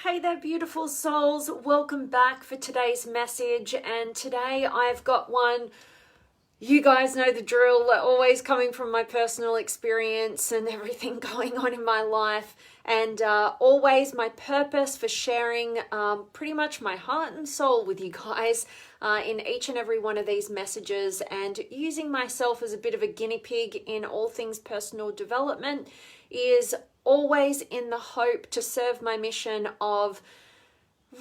Hey there, beautiful souls. Welcome back for today's message. And today I've got one, you guys know the drill, always coming from my personal experience and everything going on in my life. And always my purpose for sharing pretty much my heart and soul with you guys in each and every one of these messages, and using myself as a bit of a guinea pig in all things personal development is always in the hope to serve my mission of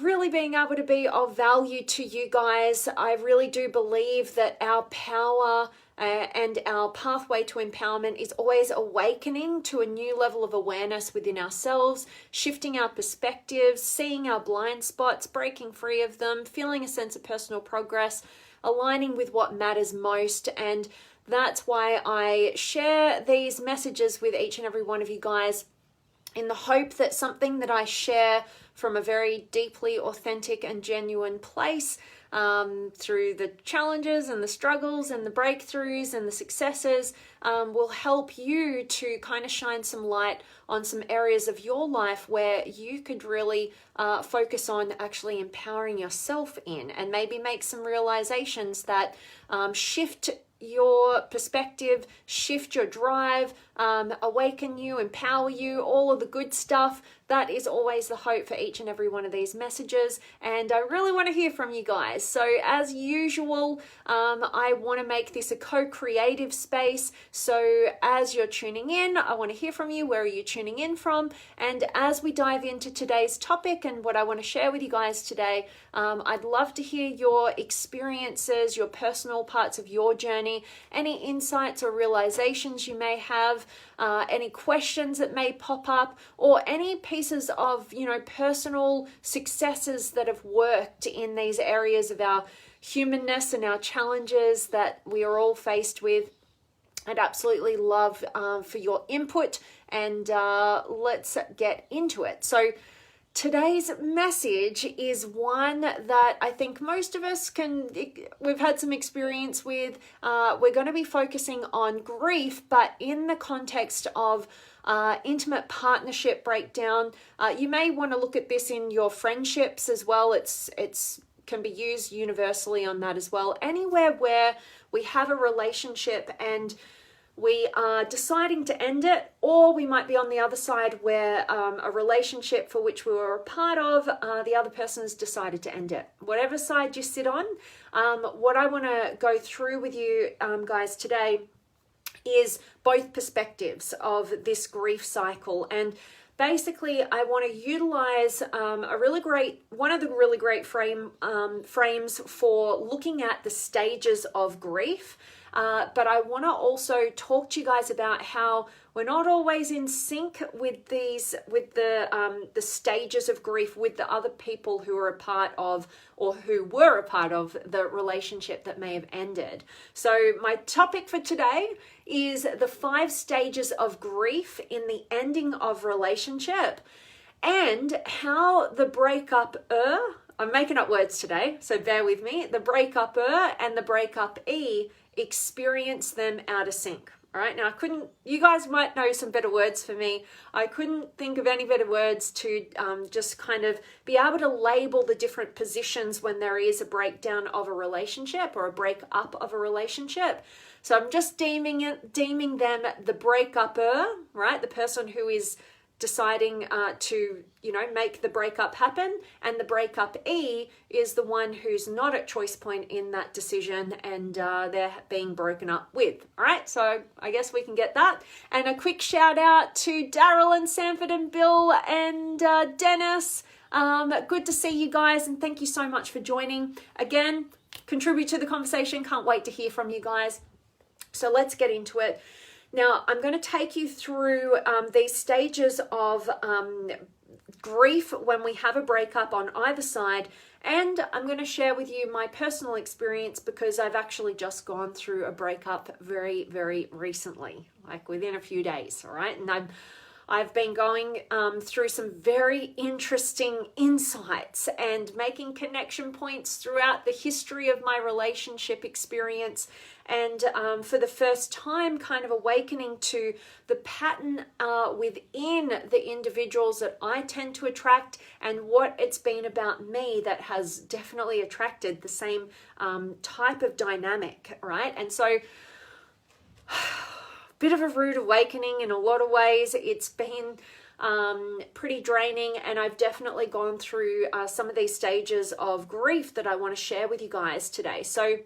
really being able to be of value to you guys. I really do believe that our power and our pathway to empowerment is always awakening to a new level of awareness within ourselves, shifting our perspectives, seeing our blind spots, breaking free of them, feeling a sense of personal progress, aligning with what matters most. And that's why I share these messages with each and every one of you guys, in the hope that something that I share from a very deeply authentic and genuine place, through the challenges and the struggles and the breakthroughs and the successes, will help you to kind of shine some light on some areas of your life where you could really focus on actually empowering yourself in, and maybe make some realizations that shift your perspective, shift your drive, awaken you, empower you, all of the good stuff. That is always the hope for each and every one of these messages, and I really want to hear from you guys. So as usual, I want to make this a co-creative space. So as you're tuning in, I want to hear from you. Where are you tuning in from? And as we dive into today's topic and what I want to share with you guys today, I'd love to hear your experiences, your personal parts of your journey, any insights or realizations you may have, any questions that may pop up, or any pieces of, personal successes that have worked in these areas of our humanness and our challenges that we are all faced with. I'd absolutely love for your input, and let's get into it. So today's message is one that I think most of us we've had some experience with. We're going to be focusing on grief, but in the context of intimate partnership breakdown. You may want to look at this in your friendships as well. It's can be used universally on that as well. Anywhere where we have a relationship and we are deciding to end it, or we might be on the other side where a relationship for which we were a part of, the other person's decided to end it. Whatever side you sit on, what I want to go through with you guys today is both perspectives of this grief cycle. And basically, I want to utilize one of the really great frames for looking at the stages of grief. But I want to also talk to you guys about how we're not always in sync with the stages of grief with the other people who are a part of, or who were a part of, the relationship that may have ended. So my topic for today is the 5 stages of grief in the ending of relationship, and how the breakup-er, I'm making up words today, so bear with me, the breakup-er and the breakup-ee experience them out of sync. All right, now you guys might know some better words for me. I couldn't think of any better words to just kind of be able to label the different positions when there is a breakdown of a relationship or a breakup of a relationship. So I'm just deeming them the breakup-er, right? The person who is deciding to make the breakup happen, and the breakup-ee is the one who's not at choice point in that decision, and they're being broken up with. All right, so I guess we can get that. And a quick shout out to Daryl and Sanford and Bill and Dennis. Good to see you guys, and thank you so much for joining. Again, contribute to the conversation. Can't wait to hear from you guys. So let's get into it. Now, I'm going to take you through these stages of grief when we have a breakup on either side, and I'm going to share with you my personal experience because I've actually just gone through a breakup very, very recently, like within a few days, all right? And I've been going through some very interesting insights and making connection points throughout the history of my relationship experience, and for the first time kind of awakening to the pattern within the individuals that I tend to attract, and what it's been about me that has definitely attracted the same type of dynamic, right? And so bit of a rude awakening in a lot of ways. It's been pretty draining, and I've definitely gone through some of these stages of grief that I want to share with you guys today. So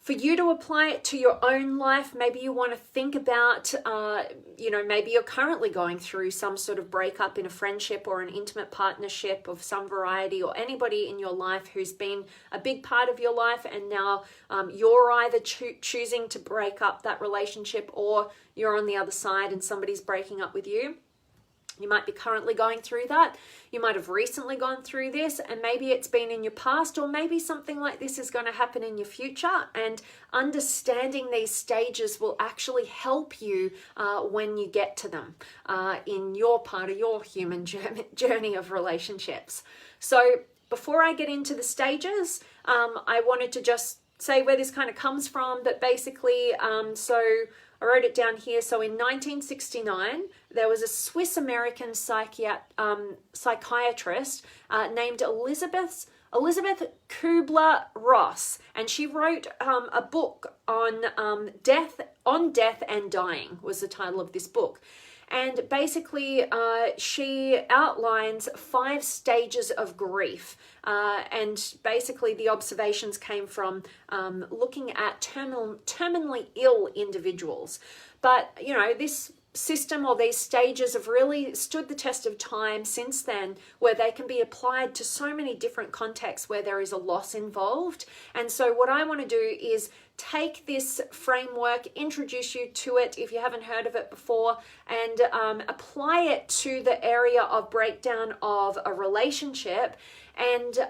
for you to apply it to your own life, maybe you want to think about, maybe you're currently going through some sort of breakup in a friendship or an intimate partnership of some variety, or anybody in your life who's been a big part of your life, and now you're either choosing to break up that relationship, or you're on the other side and somebody's breaking up with you. You might be currently going through that. You might have recently gone through this, and maybe it's been in your past, or maybe something like this is going to happen in your future. And understanding these stages will actually help you when you get to them in your part of your human journey of relationships. So before I get into the stages, I wanted to just say where this kind of comes from. But basically, so I wrote it down here. So in 1969, there was a Swiss-American psychiatrist named Elizabeth Kubler-Ross, and she wrote a book on death and dying was the title of this book. And basically, she outlines 5 stages of grief. And basically, the observations came from looking at terminally ill individuals. But, this system or these stages have really stood the test of time since then, where they can be applied to so many different contexts where there is a loss involved. And so what I want to do is take this framework, introduce you to it if you haven't heard of it before, and apply it to the area of breakdown of a relationship, and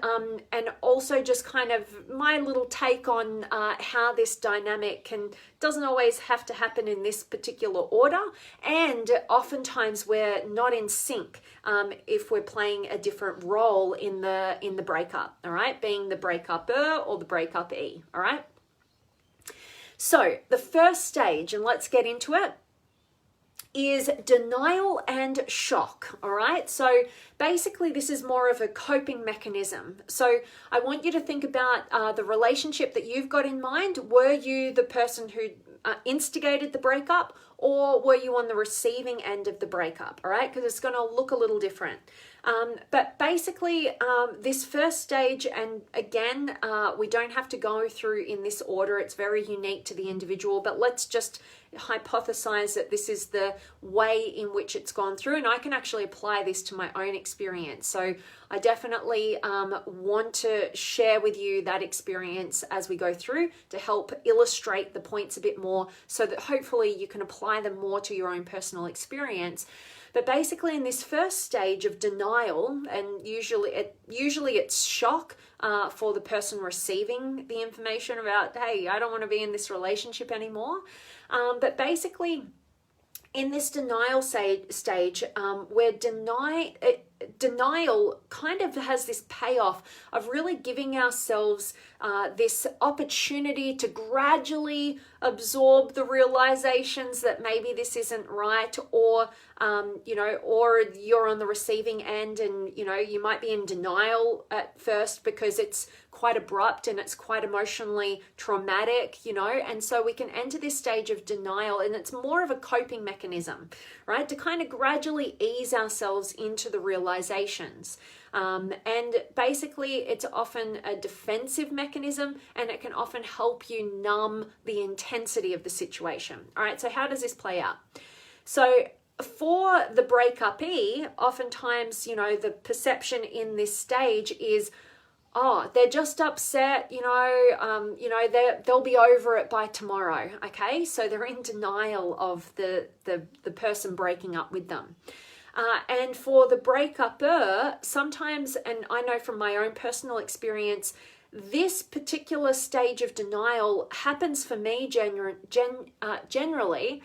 also just kind of my little take on how this dynamic doesn't always have to happen in this particular order, and oftentimes we're not in sync if we're playing a different role in the breakup, all right, being the breakup-er or the breakup-ee, all right. So the first stage, and let's get into it, is denial and shock, all right? So basically this is more of a coping mechanism. So I want you to think about the relationship that you've got in mind. Were you the person who instigated the breakup, or were you on the receiving end of the breakup, all right? Because it's going to look a little different. But basically, this first stage, and again, we don't have to go through in this order. It's very unique to the individual, but let's just hypothesize that this is the way in which it's gone through, and I can actually apply this to my own experience. So I definitely want to share with you that experience as we go through to help illustrate the points a bit more, so that hopefully you can apply them more to your own personal experience. But basically, in this first stage of denial, and usually it's shock for the person receiving the information about, hey, I don't want to be in this relationship anymore. But basically, in this denial stage, where denial kind of has this payoff of really giving ourselves this opportunity to gradually absorb the realizations that maybe this isn't right, or or you're on the receiving end, and you might be in denial at first because it's quite abrupt and it's quite emotionally traumatic, and so we can enter this stage of denial, and it's more of a coping mechanism, right, to kind of gradually ease ourselves into the realizations. And basically, it's often a defensive mechanism, and it can often help you numb the intensity of the situation. All right, so how does this play out? So for the breakup-ee, oftentimes, the perception in this stage is, oh, they're just upset, they'll be over it by tomorrow, okay? So they're in denial of the person breaking up with them. And for the breakup-er, sometimes, and I know from my own personal experience, this particular stage of denial happens for me generally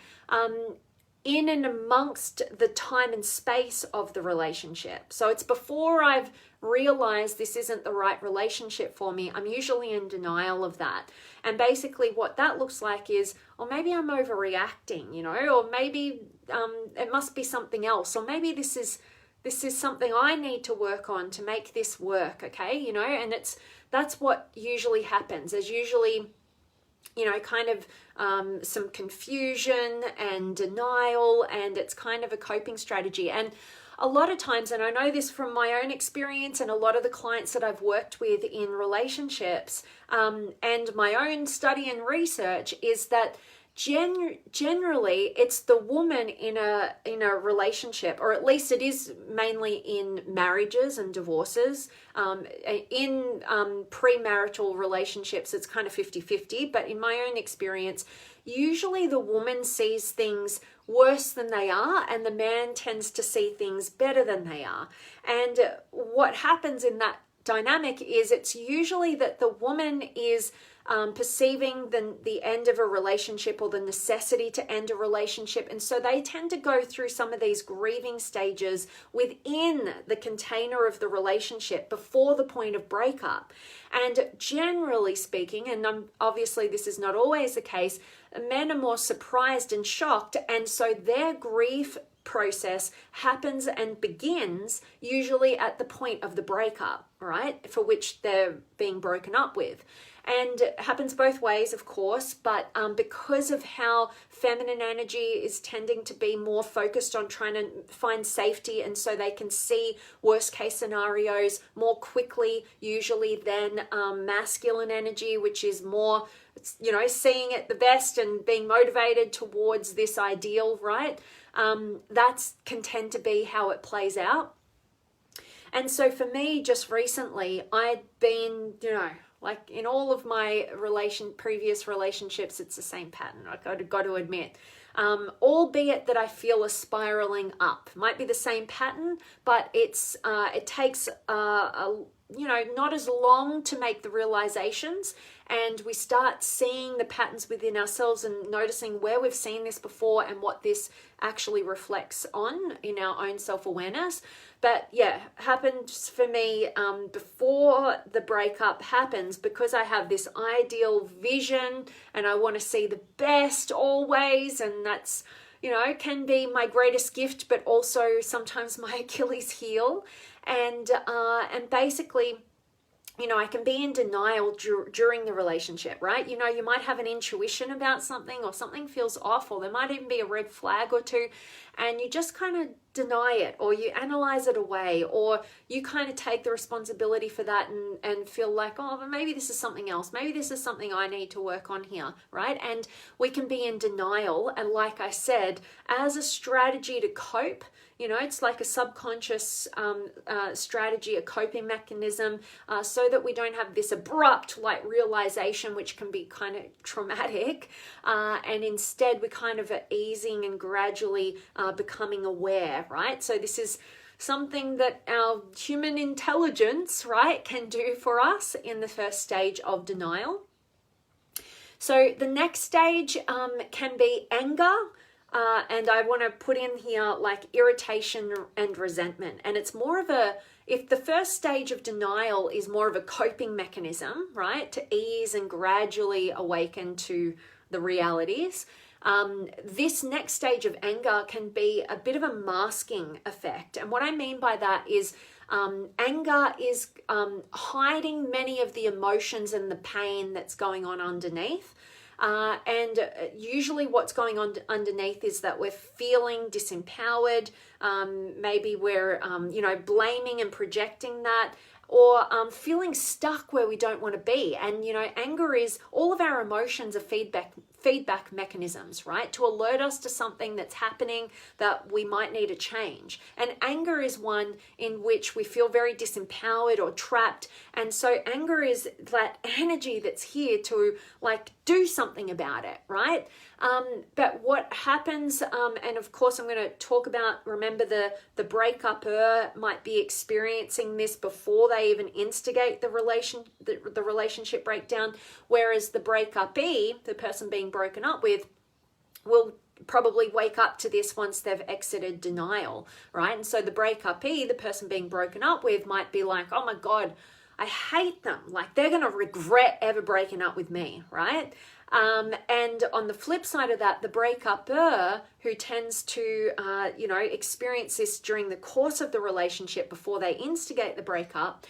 in and amongst the time and space of the relationship. So it's before I've realized this isn't the right relationship for me. I'm usually in denial of that. And basically what that looks like is, or maybe I'm overreacting, you know, or maybe it must be something else, or maybe this is something I need to work on to make this work, okay? You know, and that's what usually happens. There's usually, you know, kind of some confusion and denial, and it's kind of a coping strategy. And a lot of times, and I know this from my own experience and a lot of the clients that I've worked with in relationships, and my own study and research, is that generally it's the woman in a relationship, or at least it is mainly in marriages and divorces. In premarital relationships it's kind of 50-50, but in my own experience usually the woman sees things worse than they are and the man tends to see things better than they are. And what happens in that dynamic is it's usually that the woman is perceiving the end of a relationship or the necessity to end a relationship. And so they tend to go through some of these grieving stages within the container of the relationship before the point of breakup. And generally speaking, and obviously this is not always the case, men are more surprised and shocked. And so their grief process happens and begins usually at the point of the breakup, right? For which they're being broken up with. And it happens both ways, of course, but because of how feminine energy is tending to be more focused on trying to find safety, and so they can see worst case scenarios more quickly usually than masculine energy, which is more, you know, seeing it the best and being motivated towards this ideal, right? That's can tend to be how it plays out. And so for me, just recently, I'd been, you know, like in all of my previous relationships, it's the same pattern. I've got to admit, albeit that I feel a spiraling up. It might be the same pattern, but it takes you know, not as long to make the realizations, and we start seeing the patterns within ourselves and noticing where we've seen this before and what this actually reflects on in our own self-awareness. But yeah, happens for me before the breakup happens, because I have this ideal vision and I want to see the best always, and that's, you know, can be my greatest gift, but also sometimes my Achilles heel. And basically, you know, I can be in denial during the relationship, right? You know, you might have an intuition about something, or something feels off, or there might even be a red flag or two, and you just kind of deny it, or you analyze it away, or you kind of take the responsibility for that and feel like, oh, but maybe this is something else. Maybe this is something I need to work on here, right? And we can be in denial. And like I said, as a strategy to cope, you know, it's like a subconscious strategy, a coping mechanism, so that we don't have this abrupt like realization, which can be kind of traumatic. And instead, we kind of are easing and gradually becoming aware, right? So this is something that our human intelligence, right, can do for us in the first stage of denial. So the next stage can be anger. And I want to put in here like irritation and resentment. And it's more of if the first stage of denial is more of a coping mechanism, right, to ease and gradually awaken to the realities, this next stage of anger can be a bit of a masking effect. And what I mean by that is anger is hiding many of the emotions and the pain that's going on underneath. And usually what's going on underneath is that we're feeling disempowered. Maybe we're, you know, blaming and projecting that, or feeling stuck where we don't want to be. And, you know, anger is, all of our emotions are feedback mechanisms, right? To alert us to something that's happening that we might need a change. And anger is one in which we feel very disempowered or trapped. And so anger is that energy that's here to like do something about it, right? But what happens, and of course I'm going to talk about, remember the breakup-er might be experiencing this before they even instigate the relationship breakdown, whereas the breakup-ee, the person being broken up with, will probably wake up to this once they've exited denial, right? And so the breakup-ee, the person being broken up with, might be like, oh my God, I hate them. Like they're going to regret ever breaking up with me, right? And on the flip side of that, the breakup-er, who tends to, experience this during the course of the relationship before they instigate the breakup,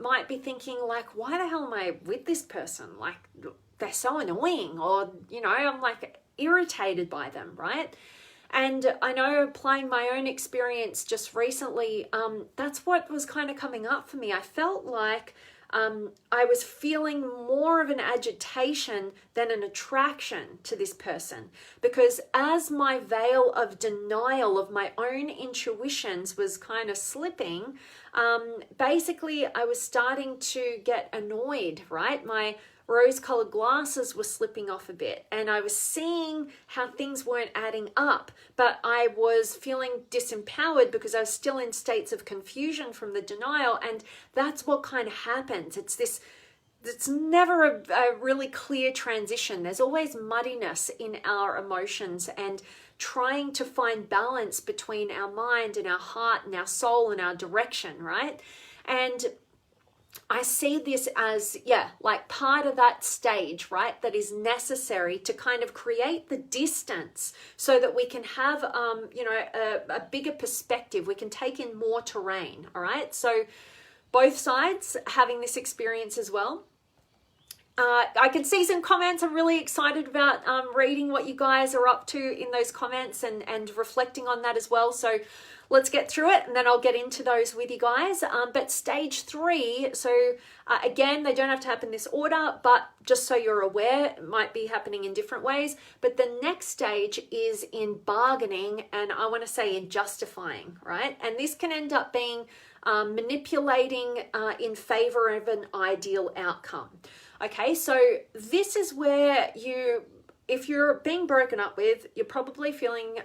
might be thinking like, why the hell am I with this person? Like they're so annoying, or, I'm like irritated by them, right? And I know, applying my own experience just recently, that's what was kind of coming up for me. I felt like I was feeling more of an agitation than an attraction to this person, because as my veil of denial of my own intuitions was kind of slipping, basically I was starting to get annoyed, right? My rose-colored glasses were slipping off a bit, and I was seeing how things weren't adding up, but I was feeling disempowered because I was still in states of confusion from the denial. And that's what kind of happens. It's never a really clear transition. There's always muddiness in our emotions, and trying to find balance between our mind and our heart and our soul and our direction, right? And I see this as, like part of that stage, right, that is necessary to kind of create the distance so that we can have, a bigger perspective. We can take in more terrain, all right? So both sides having this experience as well. I can see some comments. I'm really excited about reading what you guys are up to in those comments and reflecting on that as well. So let's get through it, and then I'll get into those with you guys. But stage 3, so again, they don't have to happen in this order, but just so you're aware, it might be happening in different ways. But the next stage is in bargaining, and I want to say in justifying, right? And this can end up being manipulating in favor of an ideal outcome. Okay, so this is where if you're being broken up with, you're probably feeling,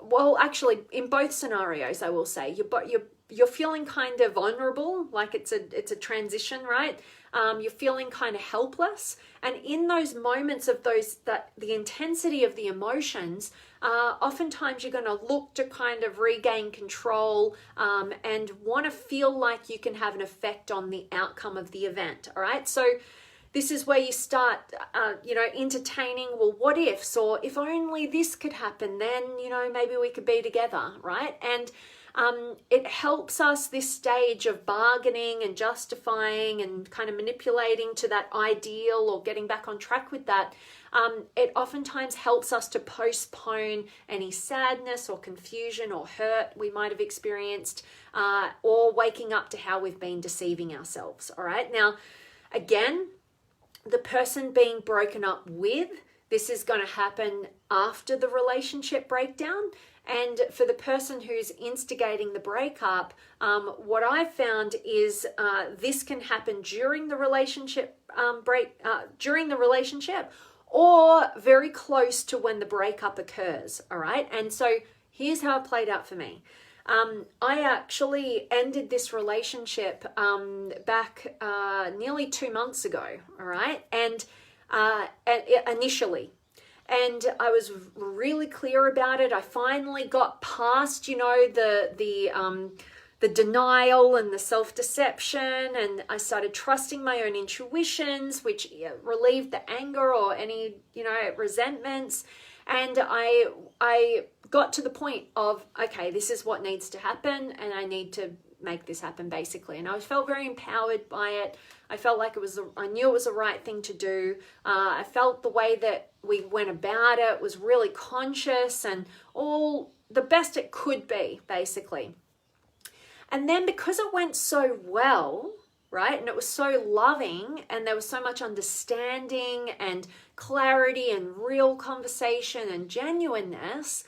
well, actually, in both scenarios, I will say, you're feeling kind of vulnerable, like it's a transition, right? You're feeling kind of helpless, and in those moments of the intensity of the emotions, oftentimes you're going to look to kind of regain control and want to feel like you can have an effect on the outcome of the event. All right, so this is where you start, entertaining, well, what ifs, or if only this could happen, then, maybe we could be together, right? And it helps us, this stage of bargaining and justifying and kind of manipulating to that ideal or getting back on track with that. It oftentimes helps us to postpone any sadness or confusion or hurt we might have experienced, or waking up to how we've been deceiving ourselves. All right. Now, again, the person being broken up with, this is going to happen after the relationship breakdown. And for the person who's instigating the breakup, what I've found is this can happen during the relationship or very close to when the breakup occurs. All right. And so here's how it played out for me. I actually ended this relationship back nearly 2 months ago, all right? And initially. And I was really clear about it. I finally got past, the denial and the self-deception, and I started trusting my own intuitions, which relieved the anger or any, resentments. And I got to the point of, okay, this is what needs to happen, and I need to make this happen, basically. And I felt very empowered by it. I felt like I knew it was the right thing to do. I felt the way that we went about it was really conscious and all the best it could be, basically. And then because it went so well, right, and it was so loving, and there was so much understanding and clarity and real conversation and genuineness,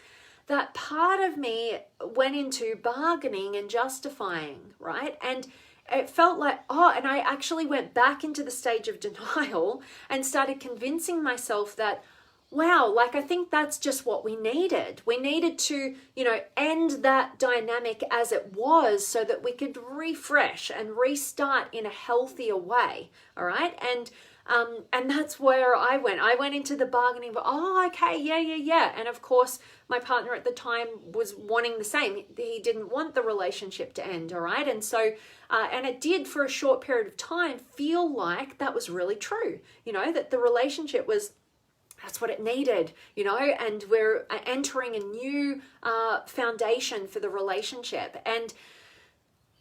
that part of me went into bargaining and justifying, right? And it felt like, and I actually went back into the stage of denial and started convincing myself that, wow, like I think that's just what we needed. We needed to, end that dynamic as it was so that we could refresh and restart in a healthier way, all right? And And that's where I went into the bargaining, but okay, yeah. And of course, my partner at the time was wanting the same. He didn't want the relationship to end, all right? And so, and it did for a short period of time feel like that was really true, that the relationship was, that's what it needed, and we're entering a new foundation for the relationship. And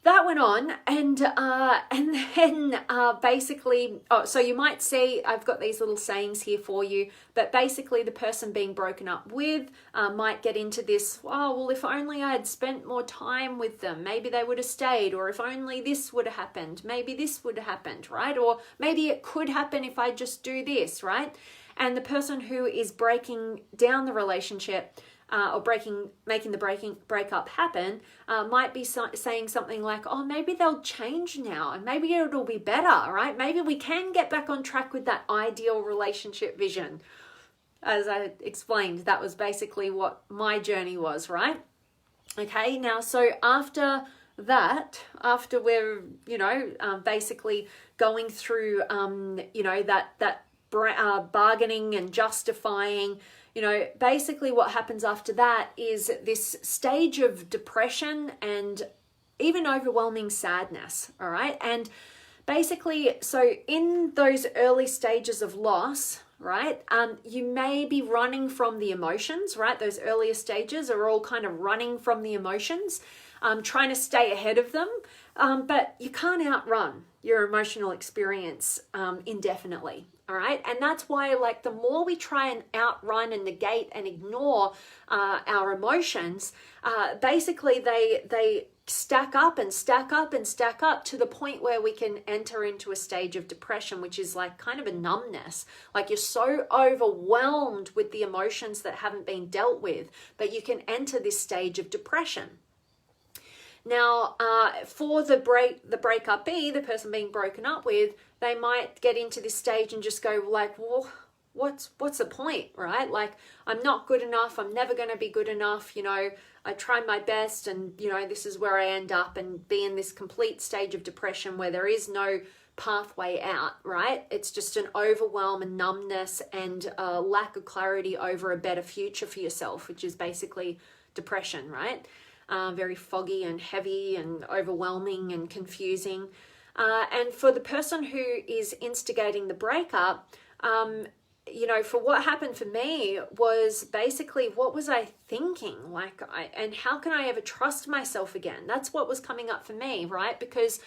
that went on, and then basically, so you might see, I've got these little sayings here for you, but basically the person being broken up with might get into this, well, if only I had spent more time with them, maybe they would have stayed, or if only this would have happened, maybe this would have happened, right? Or maybe it could happen if I just do this, right? And the person who is breaking down the relationship or making the breakup happen might be saying something like, maybe they'll change now and maybe it'll be better, right? Maybe we can get back on track with that ideal relationship vision. As I explained, that was basically what my journey was, right? Okay, now, so after that, after we're, basically going through, that bargaining and justifying, basically what happens after that is this stage of depression and even overwhelming sadness, all right? And basically, so in those early stages of loss, right, you may be running from the emotions, right? Those earlier stages are all kind of running from the emotions, trying to stay ahead of them, but you can't outrun your emotional experience indefinitely. All right. And that's why, like, the more we try and outrun and negate and ignore our emotions, basically they stack up and stack up and stack up to the point where we can enter into a stage of depression, which is like kind of a numbness. Like, you're so overwhelmed with the emotions that haven't been dealt with that you can enter this stage of depression. Now, for the breakup-ee, the person being broken up with, they might get into this stage and just go like, well, what's the point, right? Like, I'm not good enough. I'm never going to be good enough. I tried my best and, this is where I end up, and be in this complete stage of depression where there is no pathway out, right? It's just an overwhelm and numbness and a lack of clarity over a better future for yourself, which is basically depression, right? Very foggy and heavy and overwhelming and confusing. And for the person who is instigating the breakup, for what happened for me was basically, what was I thinking? And how can I ever trust myself again? That's what was coming up for me, right? Because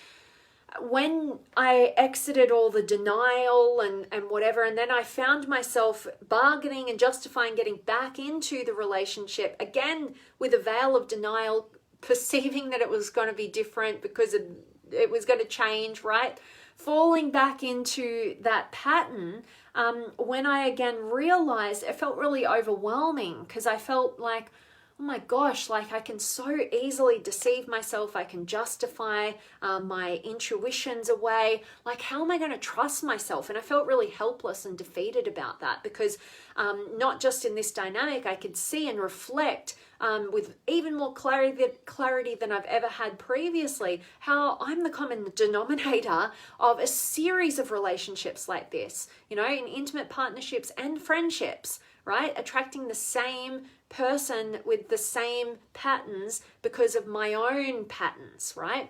when I exited all the denial and whatever, and then I found myself bargaining and justifying getting back into the relationship, again, with a veil of denial, perceiving that it was going to be different because it was going to change, right? Falling back into that pattern, when I again realized, it felt really overwhelming because I felt like, oh my gosh, like, I can so easily deceive myself. I can justify my intuitions away. Like, how am I going to trust myself? And I felt really helpless and defeated about that because not just in this dynamic, I could see and reflect with even more clarity than I've ever had previously, how I'm the common denominator of a series of relationships like this, in intimate partnerships and friendships, right? Attracting the same person with the same patterns because of my own patterns, right?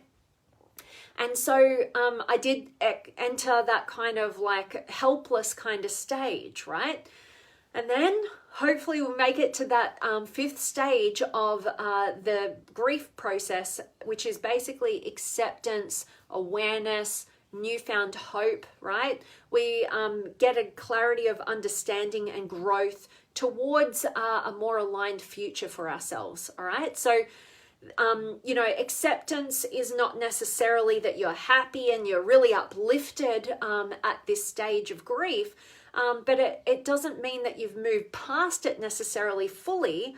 And so I did enter that kind of like helpless kind of stage, right? And then hopefully we'll make it to that fifth stage of the grief process, which is basically acceptance, awareness, newfound hope, right? We get a clarity of understanding and growth towards a more aligned future for ourselves, all right? So, acceptance is not necessarily that you're happy and you're really uplifted at this stage of grief, but it doesn't mean that you've moved past it necessarily fully,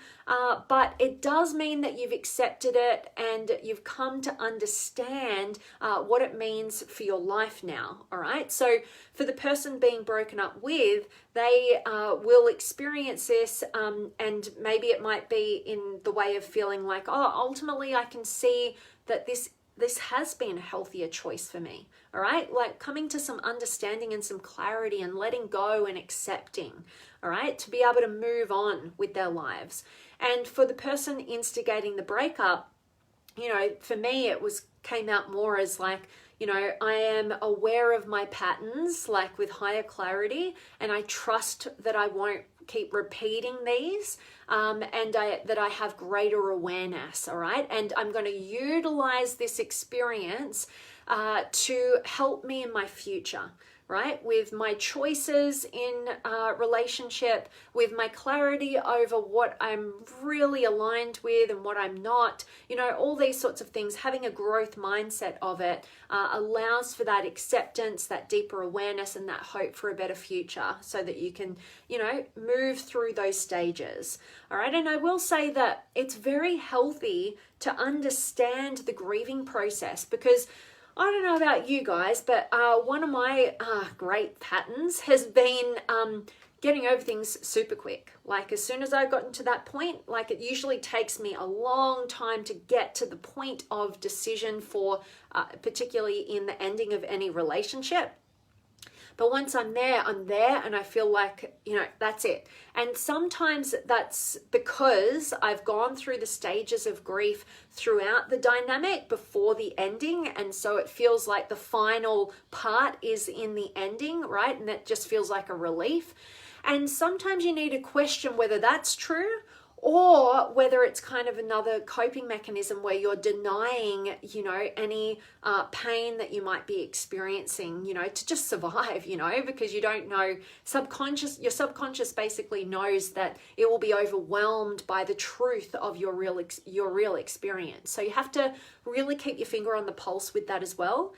but it does mean that you've accepted it and you've come to understand what it means for your life now, all right? So for the person being broken up with, they will experience this, and maybe it might be in the way of feeling like, ultimately I can see that this this has been a healthier choice for me. All right, like coming to some understanding and some clarity and letting go and accepting, all right, to be able to move on with their lives. And for the person instigating the breakup, you know, for me, it came out more as like, you know, I am aware of my patterns, like with higher clarity, and I trust that I won't keep repeating these, and that I have greater awareness, all right? And I'm going to utilize this experience to help me in my future, right? With my choices in relationship, with my clarity over what I'm really aligned with and what I'm not, you know, all these sorts of things. Having a growth mindset of it allows for that acceptance, that deeper awareness, and that hope for a better future, so that you can, you know, move through those stages. All right. And I will say that it's very healthy to understand the grieving process, because I don't know about you guys, but one of my great patterns has been getting over things super quick. Like as soon as I've gotten to that point, like it usually takes me a long time to get to the point of decision for, particularly in the ending of any relationship. But once I'm there, and I feel like, you know, that's it. And sometimes that's because I've gone through the stages of grief throughout the dynamic before the ending. And so it feels like the final part is in the ending, right? And that just feels like a relief. And sometimes you need to question whether that's true, or whether it's kind of another coping mechanism where you're denying, you know, any pain that you might be experiencing, you know, to just survive, you know, because you don't know, your subconscious basically knows that it will be overwhelmed by the truth of your real experience. So you have to really keep your finger on the pulse with that as well.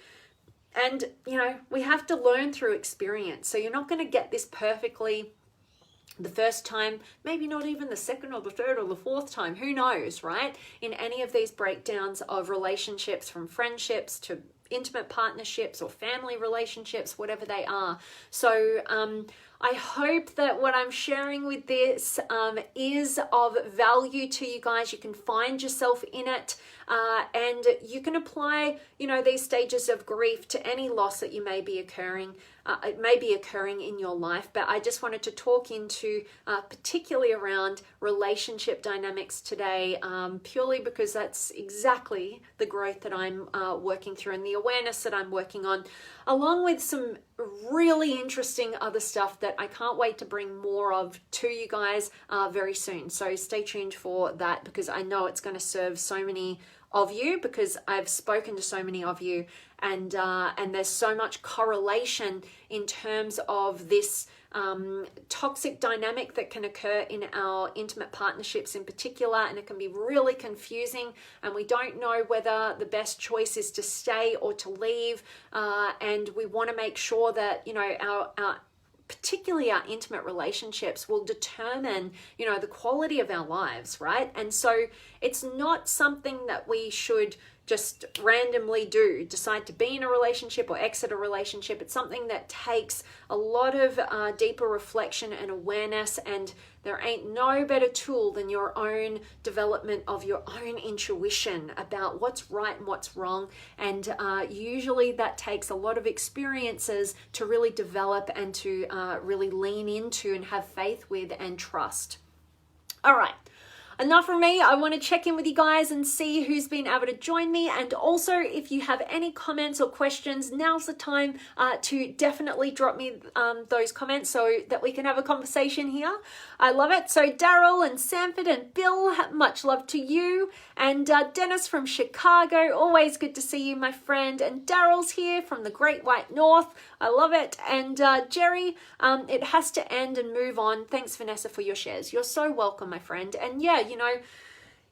And, you know, we have to learn through experience. So you're not going to get this perfectly the first time, maybe not even the second or the third or the fourth time, who knows, right? In any of these breakdowns of relationships, from friendships to intimate partnerships or family relationships, whatever they are. So I hope that what I'm sharing with this is of value to you guys. You can find yourself in it, and you can apply, you know, these stages of grief to any loss that you may be occurring. It may be occurring in your life, but I just wanted to talk into particularly around relationship dynamics today, purely because that's exactly the growth that I'm working through and the awareness that I'm working on, along with some really interesting other stuff that I can't wait to bring more of to you guys very soon. So stay tuned for that, because I know it's going to serve so many of you, because I've spoken to so many of you, and there's so much correlation in terms of this toxic dynamic that can occur in our intimate partnerships in particular, and it can be really confusing, and we don't know whether the best choice is to stay or to leave, and we want to make sure that, you know, our particularly our intimate relationships will determine, you know, the quality of our lives, right? And so it's not something that we should just randomly decide to be in a relationship or exit a relationship. It's something that takes a lot of deeper reflection and awareness, and there ain't no better tool than your own development of your own intuition about what's right and what's wrong. And usually that takes a lot of experiences to really develop and to really lean into and have faith with and trust. All right. Enough from me. I want to check in with you guys and see who's been able to join me. And also, if you have any comments or questions, now's the time to definitely drop me those comments so that we can have a conversation here. I love it. So Daryl and Sanford and Bill, much love to you. And Dennis from Chicago, always good to see you, my friend. And Daryl's here from the Great White North. I love it. And Jerry, it has to end and move on. Thanks, Vanessa, for your shares. You're so welcome, my friend. And yeah, you know,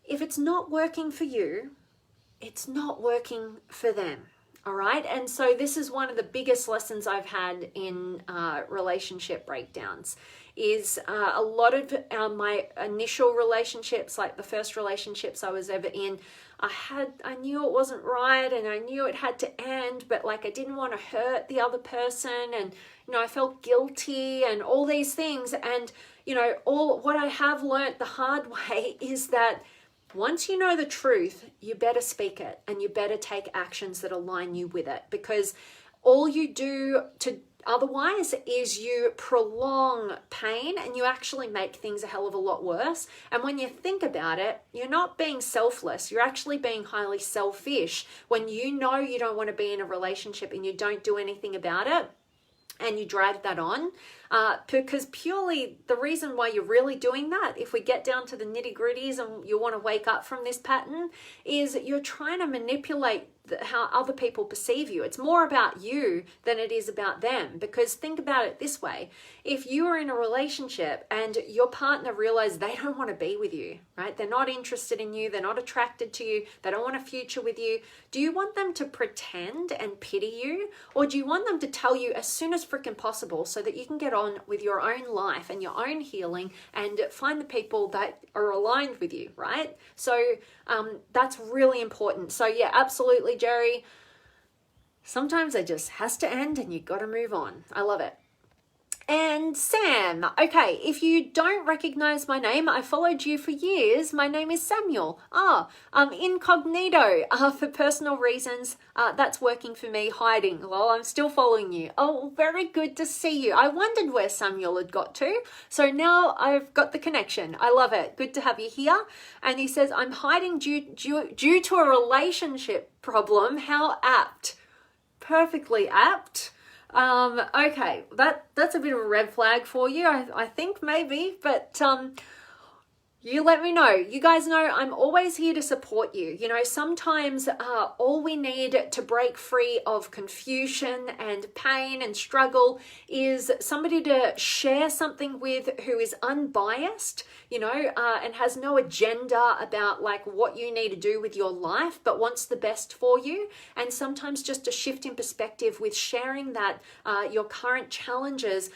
if it's not working for you, it's not working for them. All right. And so this is one of the biggest lessons I've had in relationship breakdowns is a lot of my initial relationships, like the first relationships I was ever in, I knew it wasn't right and I knew it had to end, but like I didn't want to hurt the other person, and you know, I felt guilty and all these things. And you know, all what I have learned the hard way is that once you know the truth, you better speak it and you better take actions that align you with it, because all you do to otherwise is you prolong pain and you actually make things a hell of a lot worse. And when you think about it, you're not being selfless, you're actually being highly selfish when you know you don't want to be in a relationship and you don't do anything about it and you drag that on. Because purely the reason why you're really doing that, if we get down to the nitty-gritties and you want to wake up from this pattern, is you're trying to manipulate how other people perceive you. It's more about you than it is about them. Because think about it this way: if you are in a relationship and your partner realizes they don't want to be with you, right? They're not interested in you, they're not attracted to you, they don't want a future with you, do you want them to pretend and pity you? Or do you want them to tell you as soon as freaking possible so that you can get on with your own life and your own healing and find the people that are aligned with you, right? So that's really important. So yeah, absolutely, Jerry. Sometimes it just has to end and you got to move on. I love it. And Sam, okay, if you don't recognize my name, I followed you for years. My name is Samuel. Incognito for personal reasons. That's working for me, hiding. Well, I'm still following you. Oh, very good to see you. I wondered where Samuel had got to. So now I've got the connection. I love it. Good to have you here. And he says, I'm hiding due to a relationship problem. How apt. Perfectly apt. Okay, that's a bit of a red flag for you, I think, maybe, but you let me know. You guys know I'm always here to support you. You know, sometimes all we need to break free of confusion and pain and struggle is somebody to share something with who is unbiased, you know, and has no agenda about like what you need to do with your life, but wants the best for you. And sometimes just a shift in perspective with sharing that your current challenges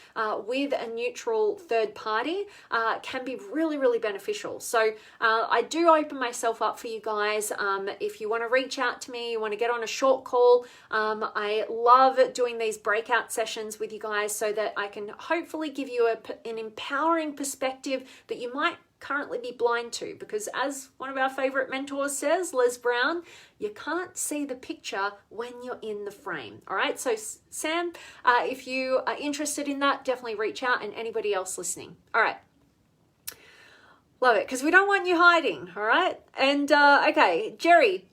with a neutral third party can be really, really beneficial. So I do open myself up for you guys. If you want to reach out to me, you want to get on a short call, I love doing these breakout sessions with you guys so that I can hopefully give you an empowering perspective that you might currently be blind to, because as one of our favorite mentors says, Les Brown, you can't see the picture when you're in the frame. All right, so Sam, if you are interested in that, definitely reach out, and anybody else listening. All right. Love it, because we don't want you hiding, all right? And, okay, Jerry,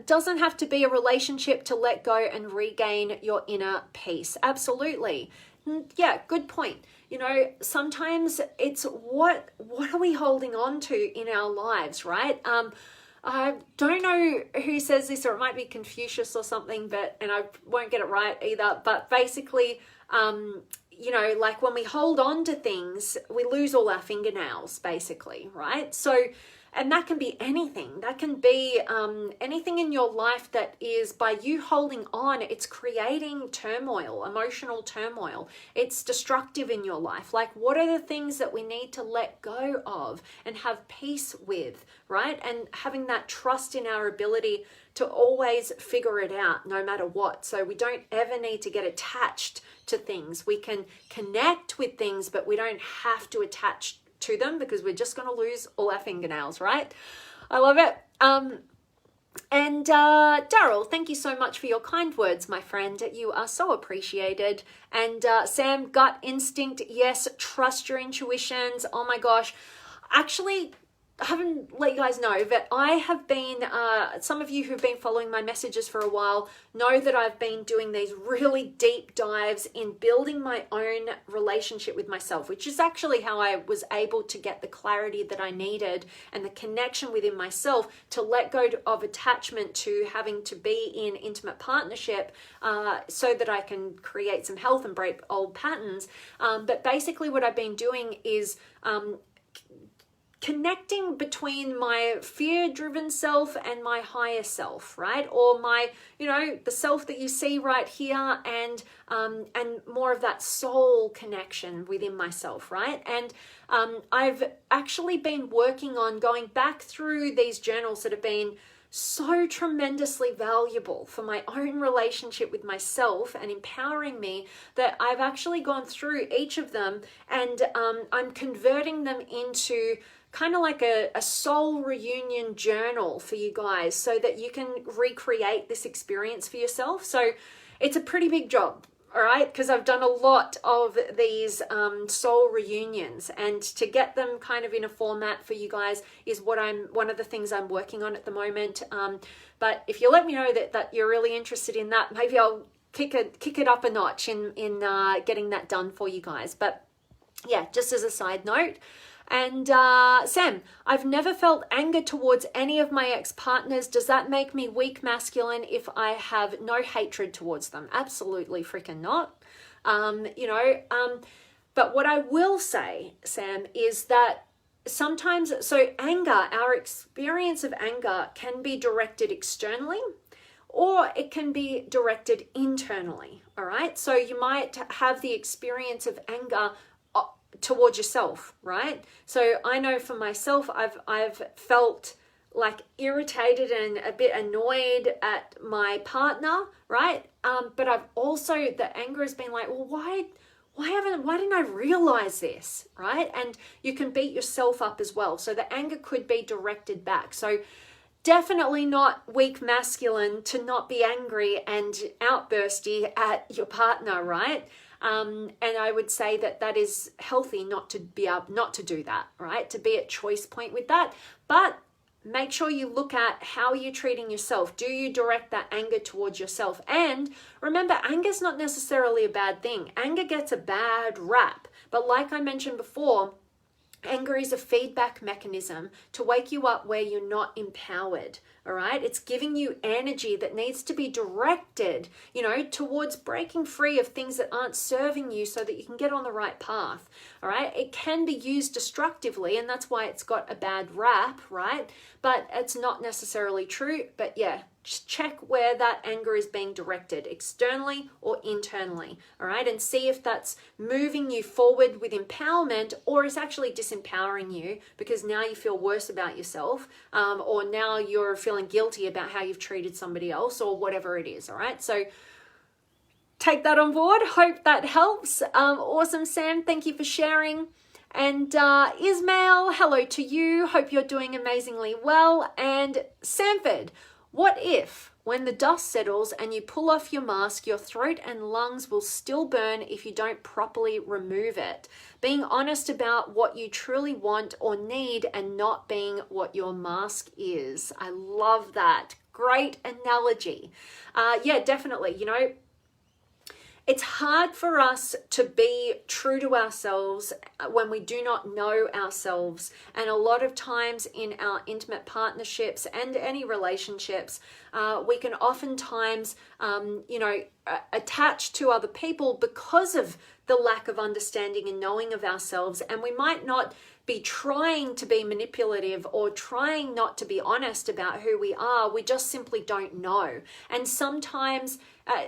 doesn't have to be a relationship to let go and regain your inner peace. Absolutely. Yeah, good point. You know, sometimes it's what are we holding on to in our lives, right? I don't know who says this, or it might be Confucius or something, and I won't get it right either, but basically, you know, like when we hold on to things, we lose all our fingernails, basically, right? So, and that can be anything. That can be anything in your life that is, by you holding on, it's creating turmoil, emotional turmoil. It's destructive in your life. Like, what are the things that we need to let go of and have peace with, right? And having that trust in our ability to always figure it out no matter what. So we don't ever need to get attached to things. We can connect with things, but we don't have to attach to them, because we're just going to lose all our fingernails, right? I love it. And Daryl, thank you so much for your kind words, my friend. You are so appreciated. And Sam, gut instinct, yes, trust your intuitions. Oh my gosh. Actually, I haven't let you guys know, but I have been, some of you who've been following my messages for a while know that I've been doing these really deep dives in building my own relationship with myself, which is actually how I was able to get the clarity that I needed and the connection within myself to let go of attachment to having to be in intimate partnership so that I can create some health and break old patterns. But basically what I've been doing is connecting between my fear-driven self and my higher self, right? Or my, you know, the self that you see right here, and more of that soul connection within myself, right? And I've actually been working on going back through these journals that have been so tremendously valuable for my own relationship with myself and empowering me, that I've actually gone through each of them, and I'm converting them into kind of like a soul reunion journal for you guys so that you can recreate this experience for yourself. So it's a pretty big job, all right, because I've done a lot of these soul reunions, and to get them kind of in a format for you guys is one of the things I'm working on at the moment. But if you let me know that you're really interested in that, maybe I'll kick it up a notch in getting that done for you guys. But yeah, just as a side note. And Sam, I've never felt anger towards any of my ex-partners. Does that make me weak masculine if I have no hatred towards them? Absolutely freaking not. But what I will say, Sam, is that sometimes, so anger, our experience of anger can be directed externally, or it can be directed internally, all right? So you might have the experience of anger towards yourself, right? So I know for myself, I've felt like irritated and a bit annoyed at my partner, right? But I've also, the anger has been like, well, why didn't I realize this, right? And you can beat yourself up as well. So the anger could be directed back. So definitely not weak masculine to not be angry and outbursty at your partner, right? And I would say that is healthy not to do that, right? To be at choice point with that. But make sure you look at how you're treating yourself. Do you direct that anger towards yourself? And remember, anger is not necessarily a bad thing. Anger gets a bad rap. But like I mentioned before, anger is a feedback mechanism to wake you up where you're not empowered, all right? It's giving you energy that needs to be directed, towards breaking free of things that aren't serving you so that you can get on the right path, all right? It can be used destructively, and that's why it's got a bad rap, right? But it's not necessarily true. But yeah, just check where that anger is being directed, externally or internally, all right? And see if that's moving you forward with empowerment, or it's actually disempowering you because now you feel worse about yourself, or now you're feeling guilty about how you've treated somebody else, or whatever it is, all right? So take that on board. Hope that helps. Awesome, Sam. Thank you for sharing. And Ismail, hello to you. Hope you're doing amazingly well. And Sanford, what if when the dust settles and you pull off your mask, your throat and lungs will still burn if you don't properly remove it? Being honest about what you truly want or need and not being what your mask is. I love that. Great analogy. Yeah, definitely. It's hard for us to be true to ourselves when we do not know ourselves. And a lot of times in our intimate partnerships and any relationships, we can oftentimes, attach to other people because of the lack of understanding and knowing of ourselves. And we might not be trying to be manipulative or trying not to be honest about who we are. We just simply don't know. And sometimes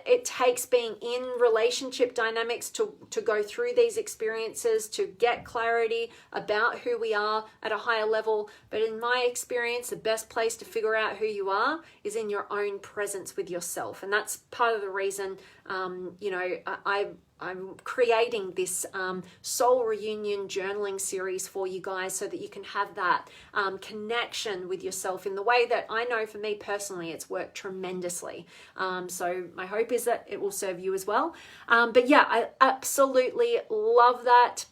it takes being in relationship dynamics to go through these experiences to get clarity about who we are at a higher level. But in my experience, the best place to figure out who you are is in your own presence with yourself. And that's part of the reason, I'm creating this soul reunion journaling series for you guys so that you can have that connection with yourself in the way that I know for me personally it's worked tremendously. So my hope is that it will serve you as well. But yeah, I absolutely love that.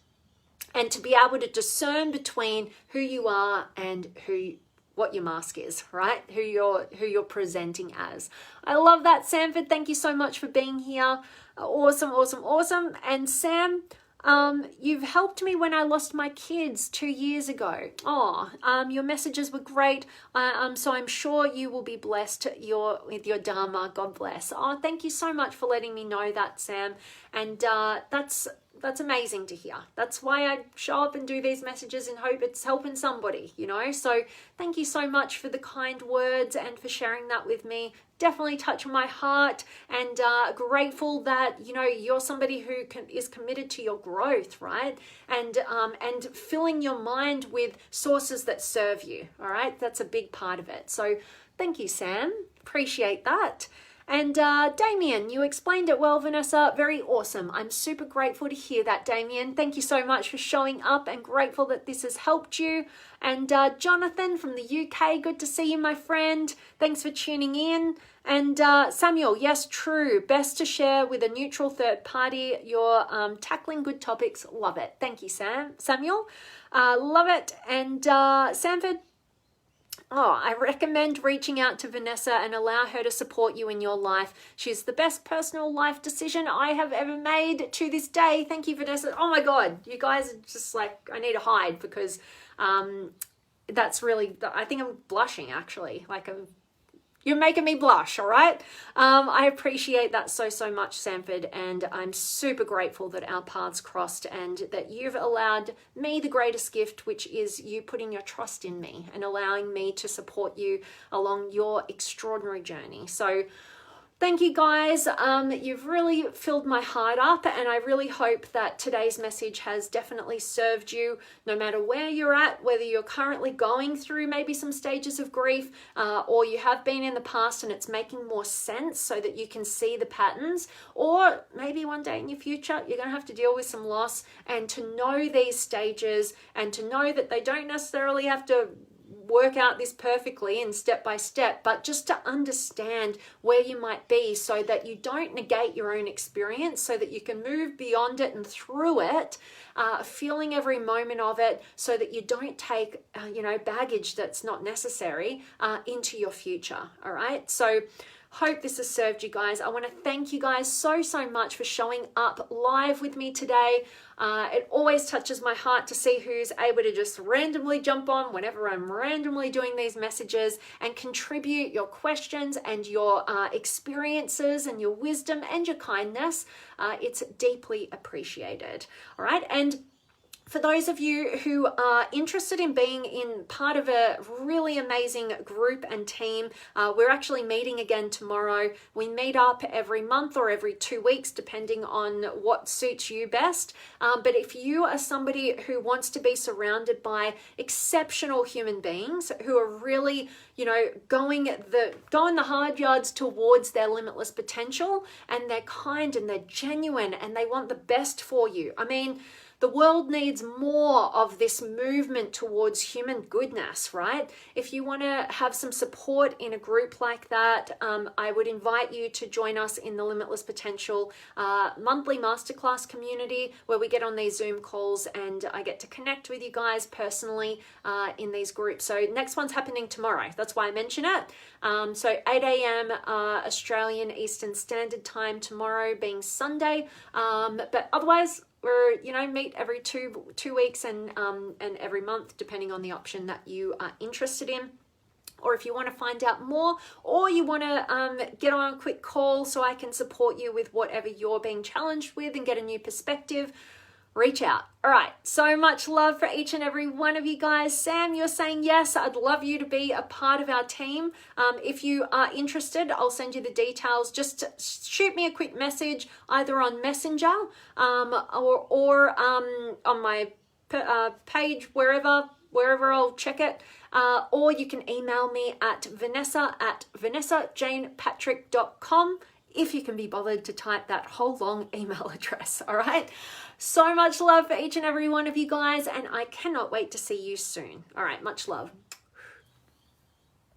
And to be able to discern between who you are and what your mask is, right? Who you're presenting as. I love that, Sanford. Thank you so much for being here. Awesome, awesome, awesome. And Sam, you've helped me when I lost my kids 2 years ago. Your messages were great. So I'm sure you will be blessed with your Dharma. God bless. Thank you so much for letting me know that, Sam. And that's amazing to hear. That's why I show up and do these messages and hope it's helping somebody, So thank you so much for the kind words and for sharing that with me. Definitely touch my heart, and grateful that, you're somebody who is committed to your growth, right? And filling your mind with sources that serve you, all right? That's a big part of it. So thank you, Sam. Appreciate that. And Damien, you explained it well, Vanessa. Very awesome. I'm super grateful to hear that, Damien. Thank you so much for showing up and grateful that this has helped you. And Jonathan from the UK, good to see you, my friend. Thanks for tuning in. And Samuel, yes, true. Best to share with a neutral third party. You're tackling good topics. Love it. Thank you, Samuel. Love it. And Sanford, I recommend reaching out to Vanessa and allow her to support you in your life. She's the best personal life decision I have ever made to this day. Thank you, Vanessa. Oh my God, you guys are just like, I need to hide because that's really, I think I'm blushing actually. Like you're making me blush, all right? I appreciate that so much, Sanford, and I'm super grateful that our paths crossed and that you've allowed me the greatest gift, which is you putting your trust in me and allowing me to support you along your extraordinary journey. So thank you, guys. You've really filled my heart up, and I really hope that today's message has definitely served you no matter where you're at, whether you're currently going through maybe some stages of grief or you have been in the past and it's making more sense so that you can see the patterns, or maybe one day in your future you're going to have to deal with some loss, and to know these stages and to know that they don't necessarily have to work out this perfectly and step by step, but just to understand where you might be so that you don't negate your own experience, so that you can move beyond it and through it, feeling every moment of it, so that you don't take baggage that's not necessary into your future. All right, so hope this has served you guys. I want to thank you guys so much for showing up live with me today. It always touches my heart to see who's able to just randomly jump on whenever I'm randomly doing these messages and contribute your questions and your experiences and your wisdom and your kindness. It's deeply appreciated. All right, and for those of you who are interested in being in part of a really amazing group and team, we're actually meeting again tomorrow. We meet up every month or every 2 weeks, depending on what suits you best. But if you are somebody who wants to be surrounded by exceptional human beings who are really, going the hard yards towards their limitless potential, and they're kind and they're genuine and they want the best for you. I mean, the world needs more of this movement towards human goodness, right? If you want to have some support in a group like that, I would invite you to join us in the Limitless Potential monthly masterclass community, where we get on these Zoom calls and I get to connect with you guys personally in these groups. So next one's happening tomorrow. That's why I mention it. So 8 a.m. Australian Eastern Standard Time tomorrow, being Sunday. But otherwise, we're meet every two weeks and every month, depending on the option that you are interested in. Or if you want to find out more, or you want to get on a quick call so I can support you with whatever you're being challenged with and get a new perspective, reach out. All right, so much love for each and every one of you guys. Sam, you're saying yes. I'd love you to be a part of our team. If you are interested, I'll send you the details. Just shoot me a quick message either on Messenger or on my page, wherever I'll check it. Or you can email me at vanessajanepatrick.com if you can be bothered to type that whole long email address. All right. So much love for each and every one of you guys, and I cannot wait to see you soon. All right. Much love.